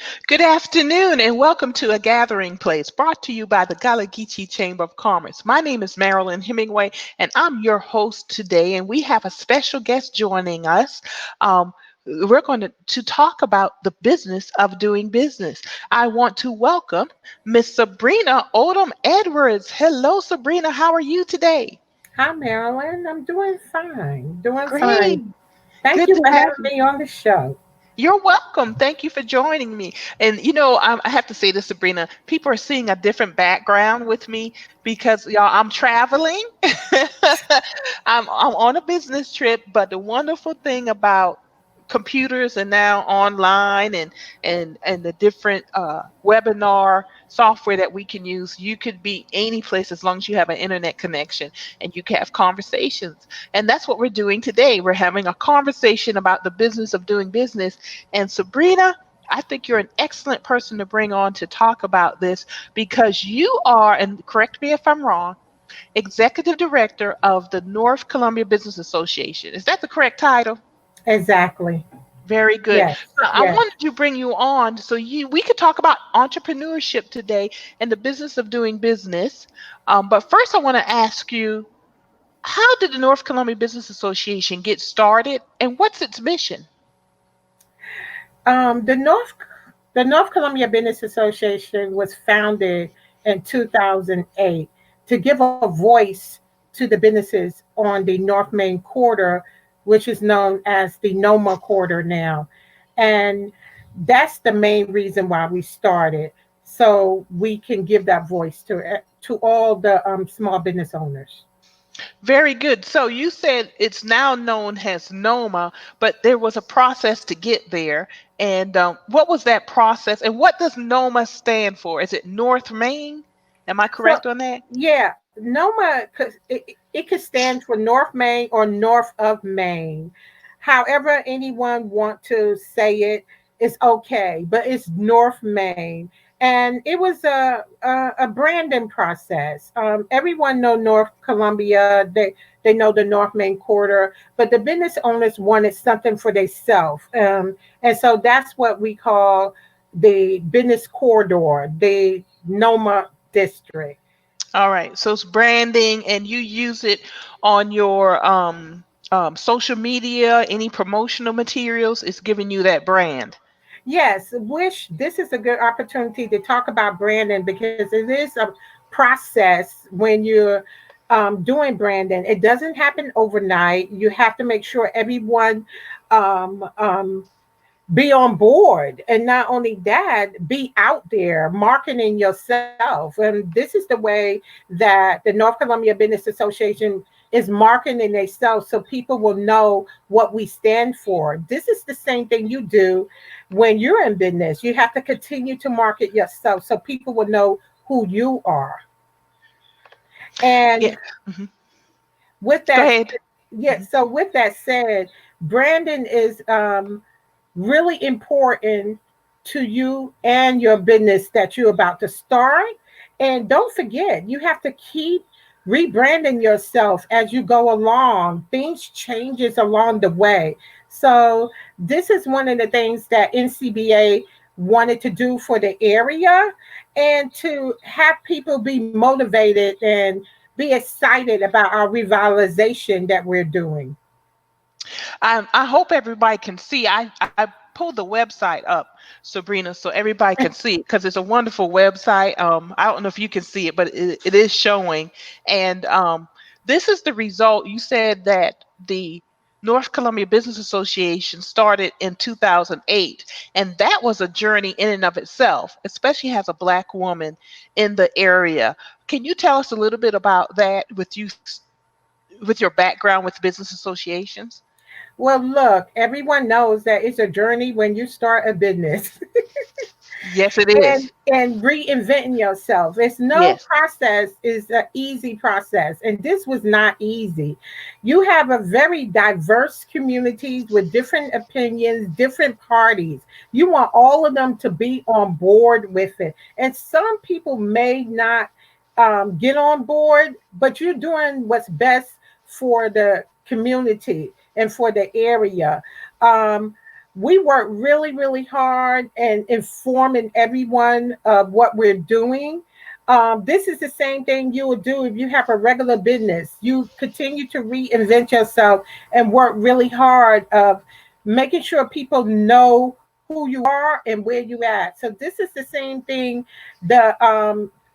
Good afternoon and welcome to A Gathering Place brought to you by the Galagichi Chamber of Commerce. My name is Marilyn Hemingway and I'm your host today, and we have a special guest joining us. We're going to talk about the business of doing business. I want to welcome Miss Sabrina Odom Edwards. Hello, Sabrina. How are you today? Hi, Marilyn. I'm doing fine. Doing Great. fine. Thank Good you to for have having you. me on the show. You're welcome. Thank you for joining me. And I have to say this, Sabrina. People are seeing a different background with me because y'all, I'm traveling. I'm on a business trip, but the wonderful thing about computers and now online and the different webinar software that we can use, you could be any place as long as you have an internet connection and you can have conversations. And that's what we're doing today. We're having a conversation about the business of doing business. And Sabrina, I think you're an excellent person to bring on to talk about this because you are, and correct me if I'm wrong, executive director of the North Columbia Business Association. Is that the correct title? Exactly. Very good. Yes. So I Yes. wanted to bring you on so we could talk about entrepreneurship today and the business of doing business. But first, I want to ask you, how did the North Columbia Business Association get started, and what's its mission? Um, the North the North Columbia Business Association was founded in 2008 to give a voice to the businesses on the North Main Corridor, which is known as the NOMA Corridor now. And that's the main reason why we started, so we can give that voice to all the small business owners. Very good. So you said it's now known as NOMA, but there was a process to get there. And what was that process? And what does NOMA stand for? Is it North Main? Am I So, correct on that? yeah, NOMA, it could stand for North Main or North of Maine. However, anyone want to say it, it's okay, but it's North Main. And it was a branding process. Everyone know North Columbia. They know the North Main Corridor, but the business owners wanted something for themselves. And so that's what we call the business corridor, the NOMA district. All right. So it's branding, and you use it on your social media, any promotional materials. It's giving you that brand. Yes, wish this is a good opportunity to talk about branding because it is a process when you're doing branding. It doesn't happen overnight. You have to make sure everyone um, um, be on board, and not only that, be out there marketing yourself. And this is the way that the North Columbia Business Association is marketing themselves, so people will know what we stand for. This is the same thing you do when you're in business. You have to continue to market yourself so people will know who you are. Yeah. And Mhm. with Go that, ahead. yeah, Mhm. so with that said, branding is really important to you and your business that you're about to start. And don't forget, you have to keep rebranding yourself as you go along. Things changes along the way. So this is one of the things that NCBA wanted to do for the area, and to have people be motivated and be excited about our revitalization that we're doing. I hope everybody can see. I pulled the website up, Sabrina, so everybody can see it because it's a wonderful website. I don't know if you can see it, but it is showing. And this is the result. You said that the North Columbia Business Association started in 2008, and that was a journey in and of itself, especially as a Black woman in the area. Can you tell us a little bit about that with your background with business associations? Well, look, everyone knows that it's a journey when you start a business. Yes, it and is. and reinventing yourself. It's no Yes. process is an easy process, and this was not easy. You have a very diverse communities with different opinions, different parties. You want all of them to be on board with it, and some people may not get on board, but you're doing what's best for the community and for the area. Um, we work really, really hard and informing everyone of what we're doing. This is the same thing you would do if you have a regular business. You continue to reinvent yourself and work really hard of making sure people know who you are and where you at. So this is the same thing the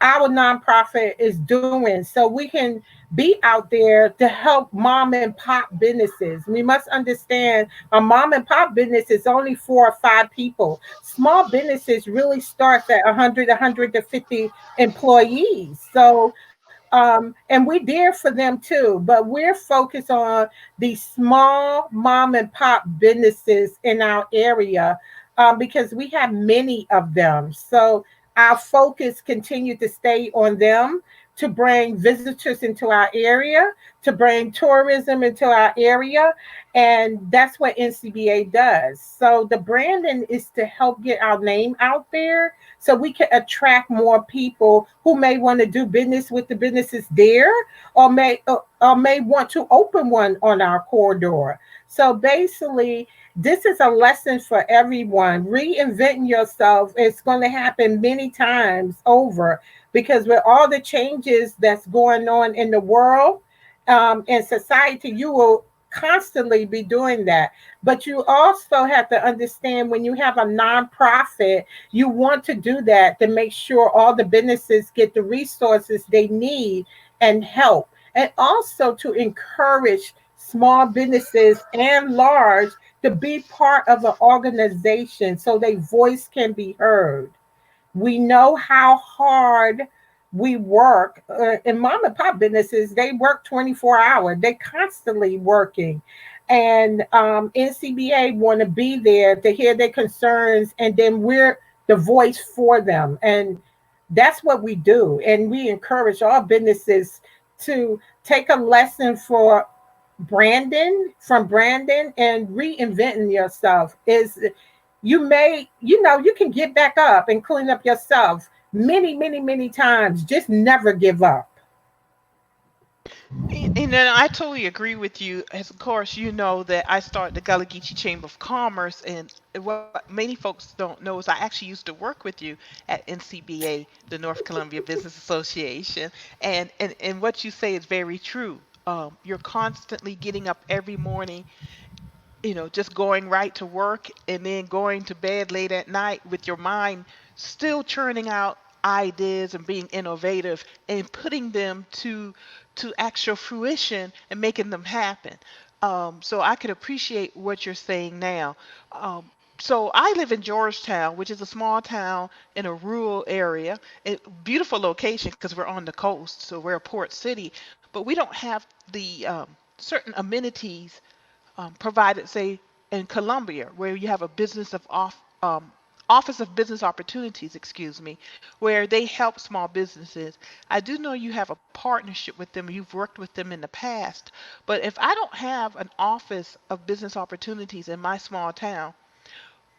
our nonprofit is doing. So we can be out there to help mom and pop businesses. We must understand a mom and pop business is only 4 or 5 people. Small businesses really starts at 100, 150 employees. So, and we're there for them too, but we're focused on these small mom and pop businesses in our area because we have many of them. So our focus continue to stay on them to bring visitors into our area, to bring tourism into our area, and that's what NCBA does. So the branding is to help get our name out there so we can attract more people who may want to do business with the businesses there or may want to open one on our corridor. So basically, this is a lesson for everyone. Reinventing yourself is going to happen many times over because with all the changes that's going on in the world and society, you will constantly be doing that. But you also have to understand when you have a nonprofit, you want to do that to make sure all the businesses get the resources they need and help. And also to encourage small businesses and large to be part of an organization so their voice can be heard. We know how hard we work in mom and pop businesses. They work 24 hours. They constantly working, and NCBA want to be there to hear their concerns, and then we're the voice for them, and that's what we do. And we encourage all businesses to take a lesson for Brandon from Brandon and reinventing yourself is you may, you can get back up and clean up yourself many, many, many times. Just never give up. And then I totally agree with you. As of course, you know that I started the Gullah Geechee Chamber of Commerce, and what many folks don't know is I actually used to work with you at NCBA, the North Columbia Business Association, and what you say is very true. You're constantly getting up every morning, just going right to work and then going to bed late at night with your mind still churning out ideas and being innovative and putting them to actual fruition and making them happen. So I could appreciate what you're saying now. So I live in Georgetown, which is a small town in a rural area. Beautiful location because we're on the coast, so we're a port city, but we don't have the certain amenities provided, say, in Columbia, where you have a Office of Business Opportunities, excuse me, where they help small businesses. I do know you have a partnership with them. You've worked with them in the past, but if I don't have an Office of Business Opportunities in my small town,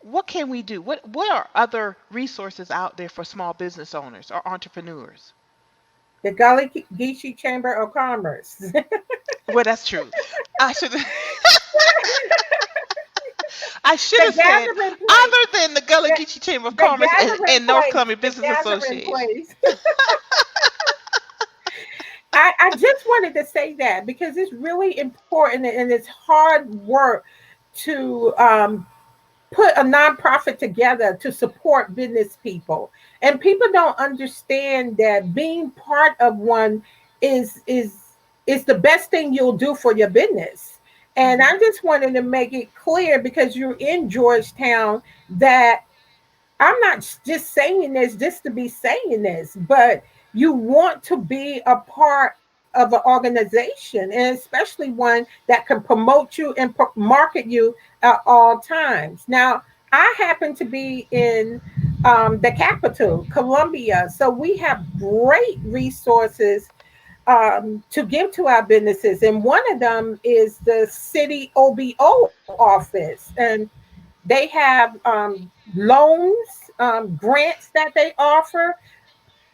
what can we do? What are other resources out there for small business owners or entrepreneurs? The Gullah Geechee Chamber of Commerce. Well, that's true. I should I should The have said gathering place. other than the Gullah Geechee Chamber of The Commerce gathering and North place. Columbia The Business gathering Association. place. I just wanted to say that because it's really important and it's hard work to put a nonprofit together to support business people. And people don't understand that being part of one is the best thing you'll do for your business. And Hmm. I just wanted to make it clear because you're in Georgetown that I'm not just saying this just to be saying this, but you want to be a part of an organization, and especially one that can promote you and market you at all times. Now, I happen to be in the capital, Columbia, so we have great resources to give to our businesses, and one of them is the city OBO office, and they have loans, grants that they offer,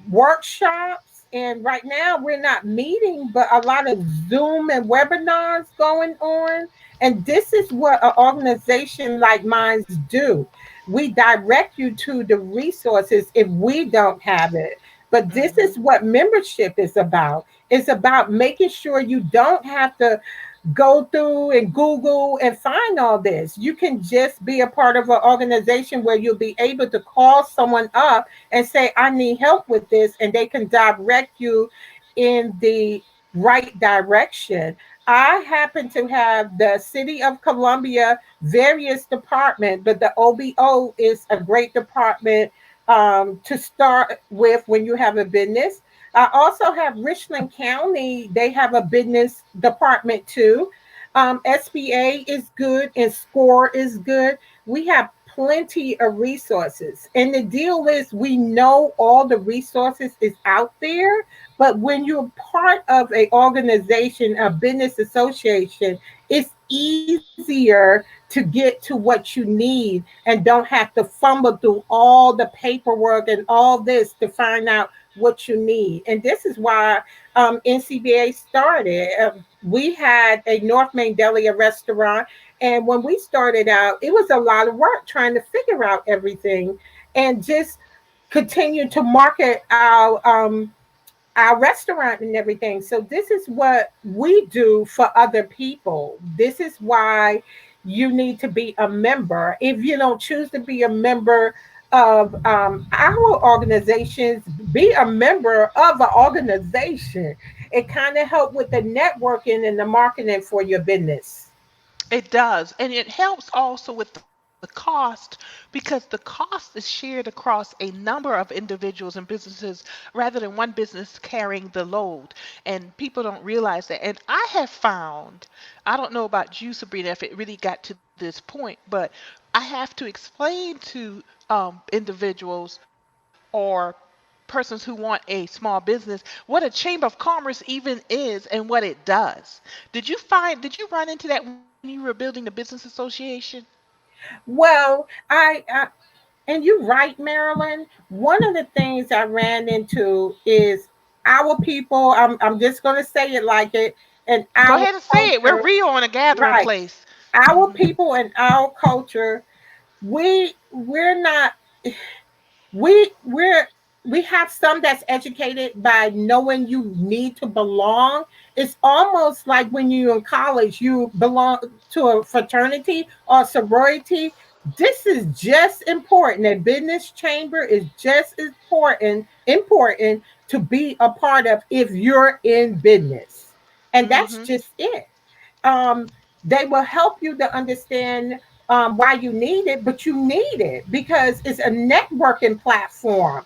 workshops. And right now we're not meeting, but a lot of Zoom and webinars going on. And this is what an organization like mine do. We direct you to the resources if we don't have it. But this Mhm. is what membership is about. It's about making sure you don't have to go through and Google and find all this. You can just be a part of an organization where you'll be able to call someone up and say, I need help with this, and they can direct you in the right direction. I happen to have the City of Columbia various department, but the OBO is a great department to start with when you have a business. I also have Richland County. They have a business department too. SBA is good and SCORE is good. We have plenty of resources. And the deal is we know all the resources is out there, but when you're part of a organization, a business association, it's easier to get to what you need and don't have to fumble through all the paperwork and all this to find out what you need. And this is why NCBA started. We had a North Main Deli, a restaurant, and when we started out, it was a lot of work trying to figure out everything and just continue to market our restaurant and everything. So this is what we do for other people. This is why you need to be a member. If you don't choose to be a member of our organizations, be a member of an organization. It kind of help with the networking and the marketing for your business. It does. And it helps also with the cost because the cost is shared across a number of individuals and businesses rather than one business carrying the load. And people don't realize that. And I have found, I don't know about you, Sabrina, if it really got to this point, but I have to explain to individuals or persons who want a small business what a chamber of commerce even is and what it does. Did you run into that when you were building the business association? Well, and you're right, Marilyn. One of the things I ran into is our people. I'm just going to say it like it, and Go our ahead and say it. We're culture. real in a gathering Right, place. our Hmm. people and our culture. We're not we're we have some that's educated by knowing you need to belong. It's almost like when you're in college, you belong to a fraternity or sorority. This is just important. A business chamber is just as important to be a part of if you're in business. And that's Hmm. just it. um, they will help you to understand why you need it, but you need it because it's a networking platform.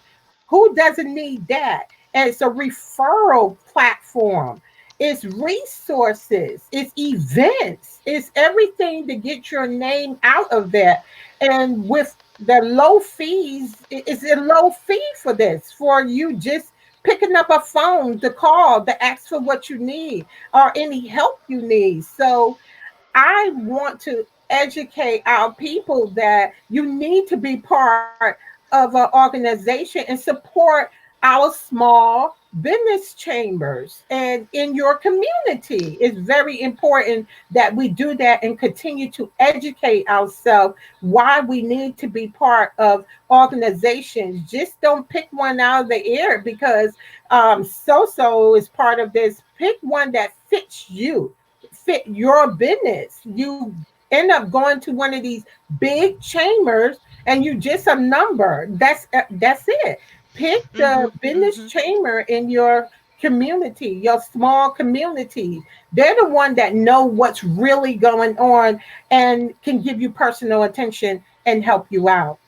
Who doesn't need that? And it's a referral platform. It's resources, it's events, it's everything to get your name out of that. And with the low fees, it's a low fee for this, for you just picking up a phone to call to ask for what you need or any help you need. So I want to educate our people that you need to be part of an organization and support our small business chambers and in your community. It's very important that we do that and continue to educate ourselves why we need to be part of organizations. Just don't pick one out of the air because so is part of this. Pick one that fits you, fit your business. You end up going to one of these big chambers and you just a number. That's it. Pick the Hmm. business Hmm. chamber in your community, your small community. They're the one that know what's really going on and can give you personal attention and help you out.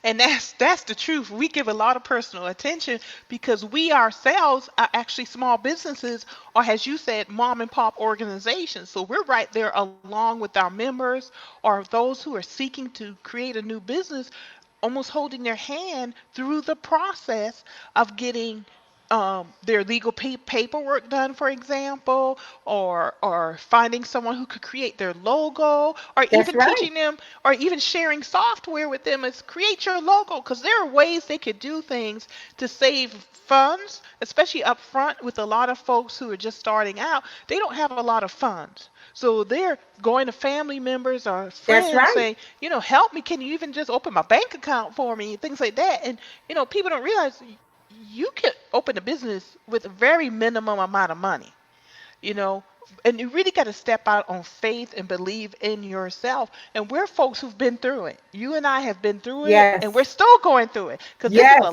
And that's the truth. We give a lot of personal attention because we ourselves are actually small businesses or as you said, mom and pop organizations. So we're right there along with our members or those who are seeking to create a new business, almost holding their hand through the process of getting their legal paperwork done, for example, or finding someone who could create their logo, or That's even right. teaching them, or even sharing software with them is create your logo, because there are ways they could do things to save funds, especially up front with a lot of folks who are just starting out. They don't have a lot of funds. So they're going to family members or That's friends right. saying, help me. Can you even just open my bank account for me? Things like that. And, people don't realize you could open a business with a very minimum amount of money, you know and you really got to step out on faith and believe in yourself. And we're folks who've been through it. You and I have been through it, and we're Yes. still going through it, because Yes.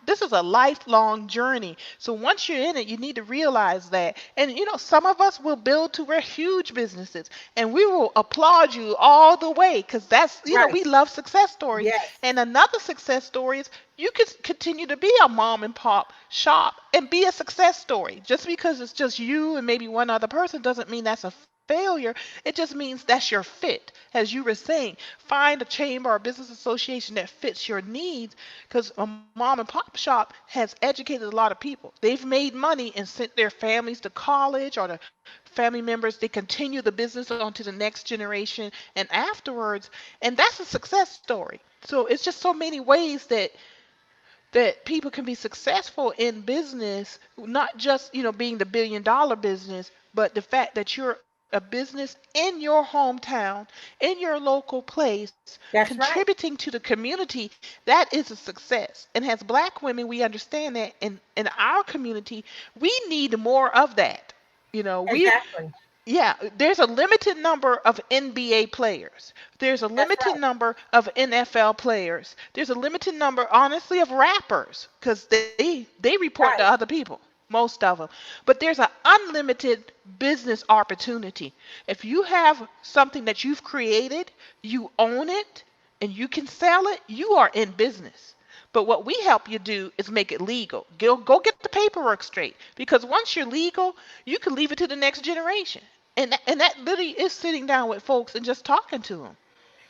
this is a lifelong journey. So once you're in it, you need to realize that. And some of us will build to we're huge businesses, and we will applaud you all the way, because that's Right. we love success stories. Yes. And another success story is you could continue to be a mom and pop shop and be a success story. Just because it's just you and maybe one other person doesn't mean that's a failure. It just means that's your fit. As you were saying, find a chamber or business association that fits your needs, because a mom and pop shop has educated a lot of people. They've made money and sent their families to college, or the family members, they continue the business on to the next generation and afterwards. And that's a success story. So it's just so many ways that people can be successful in business, not just being the billion-dollar business, but the fact that you're a business in your hometown, in your local place, That's right. contributing to the community. That is a success. And as black women, we understand that in our community, we need more of that. We Exactly. Yeah, there's a limited number of NBA players. There's a That's limited right. number of NFL players. There's a limited number, honestly, of rappers, because they report to other Right. people, most of them. But there's an unlimited business opportunity. If you have something that you've created, you own it, and you can sell it, you are in business. But what we help you do is make it legal. Go get the paperwork straight. Because once you're legal, you can leave it to the next generation. And that literally is sitting down with folks and just talking to them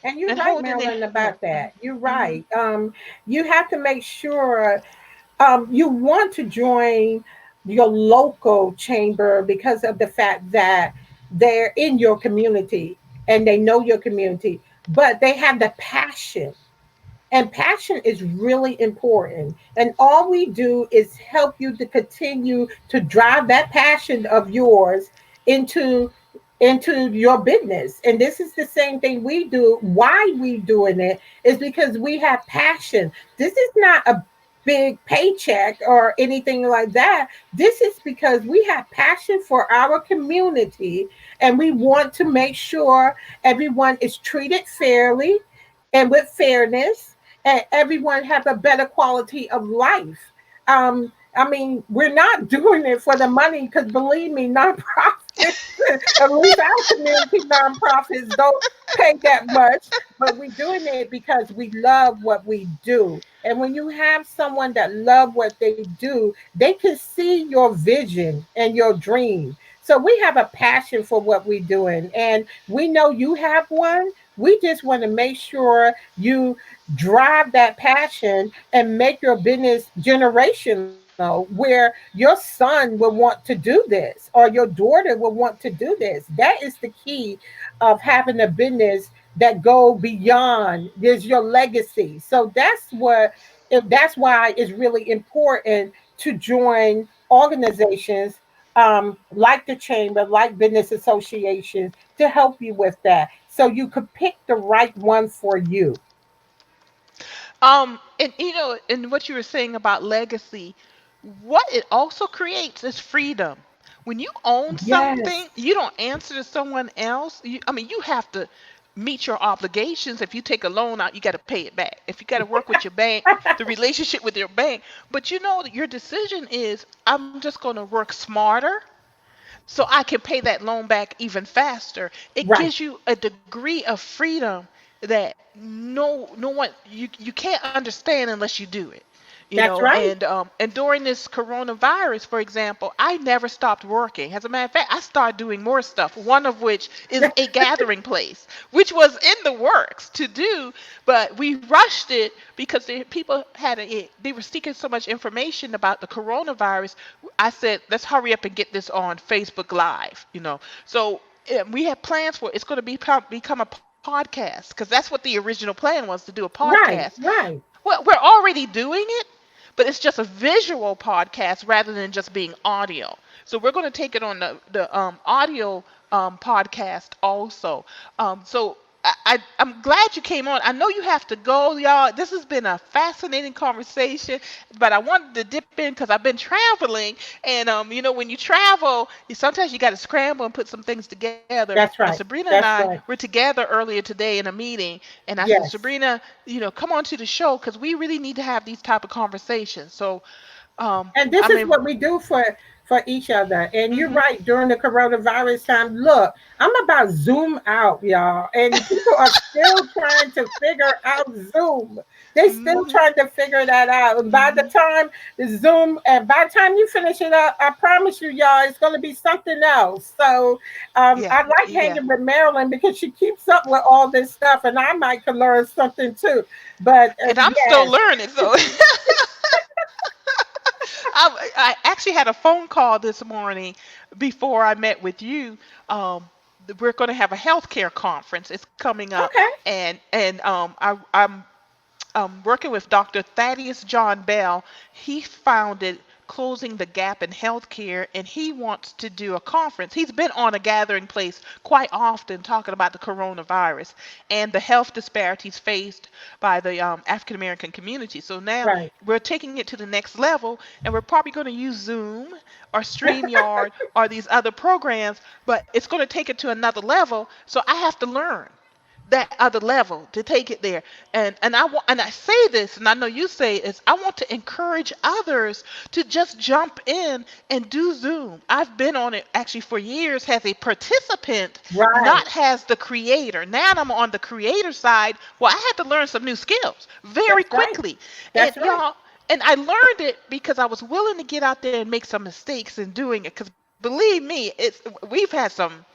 And you're and right, holding their Marilyn, yeah. about that. You're Mm-hmm. right. You have to make sure you want to join your local chamber because of the fact that they're in your community and they know your community, but they have the passion. And passion is really important. And all we do is help you to continue to drive that passion of yours into your business. And this is the same thing we do. Why we doing it is because we have passion. This is not a big paycheck or anything like that. This is because we have passion for our community and we want to make sure everyone is treated fairly and with fairness, and everyone have a better quality of life. I mean, we're not doing it for the money because believe me, nonprofits, at least our community nonprofits don't pay that much, but we're doing it because we love what we do. And when you have someone that love what they do, they can see your vision and your dream. So we have a passion for what we're doing, and we know you have one. We just want to make sure you drive that passion and make your business generational, where your son will want to do this or your daughter will want to do this. That is the key of having a business that go beyond. There's your legacy. So that's why it's really important to join organizations like the chamber, like business associations, to help you with that. So you could pick the right one for you. And and what you were saying about legacy, what it also creates is freedom. When you own Yes. something, you don't answer to someone else. I mean, you have to meet your obligations. If you take a loan out, you got to pay it back. If you got to work with your bank, the relationship with your bank. But your decision is, I'm just going to work smarter so I can pay that loan back even faster. It Right. gives you a degree of freedom that no one you can't understand unless you do it. That's right. And during this coronavirus, for example, I never stopped working. As a matter of fact, I started doing more stuff, one of which is a gathering place, which was in the works to do, but we rushed it because people they were seeking so much information about the coronavirus. I said, let's hurry up and get this on Facebook Live, So we had plans for it's going to become a podcast, because that's what the original plan was, to do a podcast. Right, right. Well, we're already doing it, but it's just a visual podcast rather than just being audio. So we're going to take it on the audio podcast also. So I'm glad you came on. I know you have to go, y'all. This has been a fascinating conversation, but I wanted to dip in because I've been traveling, and when you travel, sometimes you got to scramble and put some things together. And That's right. Sabrina and That's I right. were together earlier today in a meeting, and I said, Yes. Sabrina, come on to the show because we really need to have these type of conversations. So, And this I is mean, what we do for each other. And you're hmm right, during the coronavirus time, look, I'm about Zoom out, y'all. And people are still trying to figure out Zoom. They still hmm trying to figure that out. And by the hmm time the Zoom, and by the time you finish it up, I promise you, y'all, it's going to be something else. So yeah, I like yeah. hanging with Marilyn because she keeps up with all this stuff, and I might can learn something too. But And I'm still yes, learning. So, I actually had a phone call this morning before I met with you. We're going to have a healthcare conference. It's coming up, okay, and I'm working with Dr. Thaddeus John Bell. He founded Closing the Gap in Healthcare, and he wants to do a conference. He's been on a gathering place quite often talking about the coronavirus and the health disparities faced by the African American community. So now right. we're taking it to the next level, and we're probably going to use Zoom or StreamYard or these other programs, but it's going to take it to another level. So I have to learn that other level to take it there. And I say this, and I know you say it, is I want to encourage others to just jump in and do Zoom. I've been on it actually for years as a participant, Right. not as the creator. Now I'm on the creator side. Well, I had to learn some new skills very That's right. quickly. And That's right. y'all, and I learned it because I was willing to get out there and make some mistakes in doing it. Because believe me, we've had some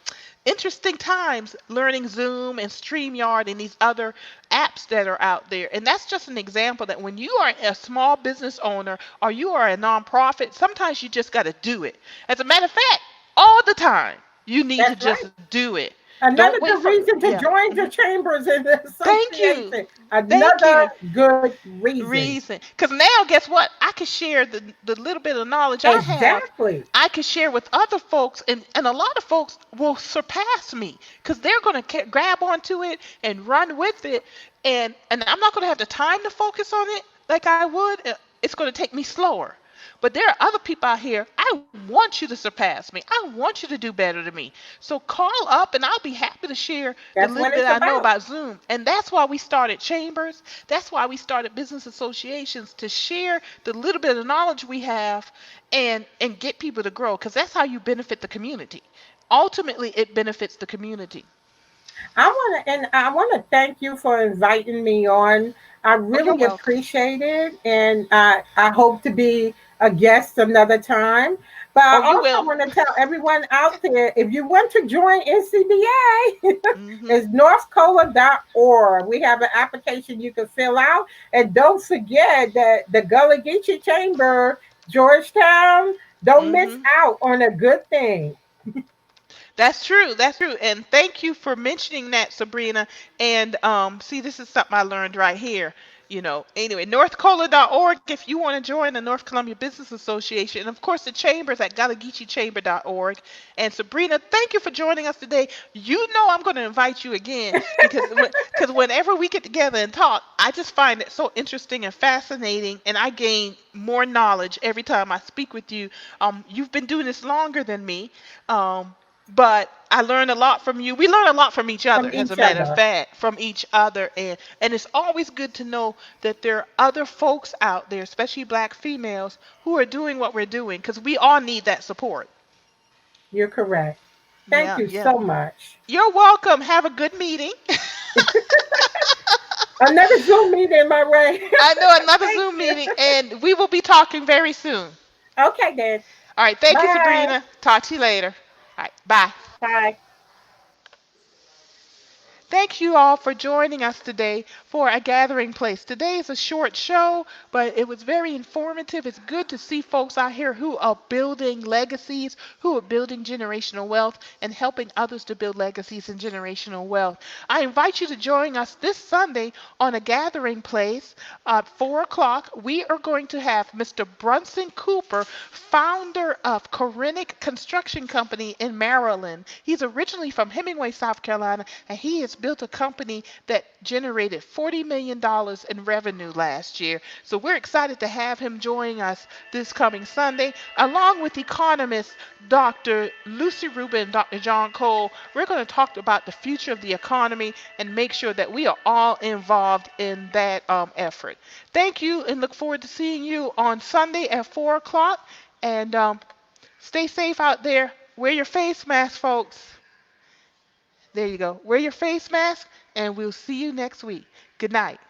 interesting times learning Zoom and StreamYard and these other apps that are out there. And that's just an example that when you are a small business owner or you are a nonprofit, sometimes you just got to do it. As a matter of fact, all the time, you need to That's just right. do it. Don't Another wait good for, reason to yeah. join the Mhm. chambers and the Thank you. association. Thank Another you. good reason. Reason. Because now, guess what? I can share the little bit of knowledge I have. Exactly. I can share with other folks, and a lot of folks will surpass me because they're going to grab onto it and run with it. And I'm not going to have the time to focus on it like I would. It's going to take me slower. But there are other people out here. I want you to surpass me. I want you to do better than me. So call up and I'll be happy to share the That's little what bit it's I know about. about Zoom. And that's why we started chambers. That's why we started business associations, to share the little bit of knowledge we have and get people to grow, because that's how you benefit the community. Ultimately, it benefits the community. I want to thank you for inviting me on. I Oh, you're really welcome. appreciate it, and I hope to be a guest another time. But I Oh, you also will. want to tell everyone out there, if you want to join NCBA, hmm it's northcola.org. We have an application you can fill out, and don't forget that the Gullah Geechee Chamber, Georgetown, don't miss hmm out on a good thing. That's true. That's true. And thank you for mentioning that, Sabrina. And see, this is something I learned right here. Anyway, northcola.org if you want to join the North Columbia Business Association. And of course, the chambers at galageechee And Sabrina, thank you for joining us today. You know I'm going to invite you again because whenever we get together and talk, I just find it so interesting and fascinating, and I gain more knowledge every time I speak with you. You've been doing this longer than me. But I learn a lot from you. We learn a lot from each From other, as a each matter of other. fact, from each other. And it's always good to know that there are other folks out there, especially black females, who are doing what we're doing, because we all need that support. You're correct. Thank Yeah, you yeah. so much. You're welcome. Have a good meeting. Another Zoom meeting in my way. I know another Thank Zoom you. meeting, and we will be talking very soon. Okay, then. All right. Thank you, Bye. Sabrina. Talk to you later. All right. Bye. Bye. Thank you all for joining us today for a gathering place. Today is a short show, but it was very informative. It's good to see folks out here who are building legacies, who are building generational wealth, and helping others to build legacies and generational wealth. I invite you to join us this Sunday on a gathering place at 4 o'clock. We are going to have Mr. Brunson Cooper, founder of Korenic Construction Company in Maryland. He's originally from Hemingway, South Carolina, and he has built a company that generated $40 million in revenue last year. So we're excited to have him join us this coming Sunday, along with economists Dr. Lucy Rubin and Dr. John Cole. We're going to talk about the future of the economy and make sure that we are all involved in that effort. Thank you, and look forward to seeing you on Sunday at 4 o'clock. And stay safe out there. Wear your face mask, folks. There you go. Wear your face mask, and we'll see you next week. Good night.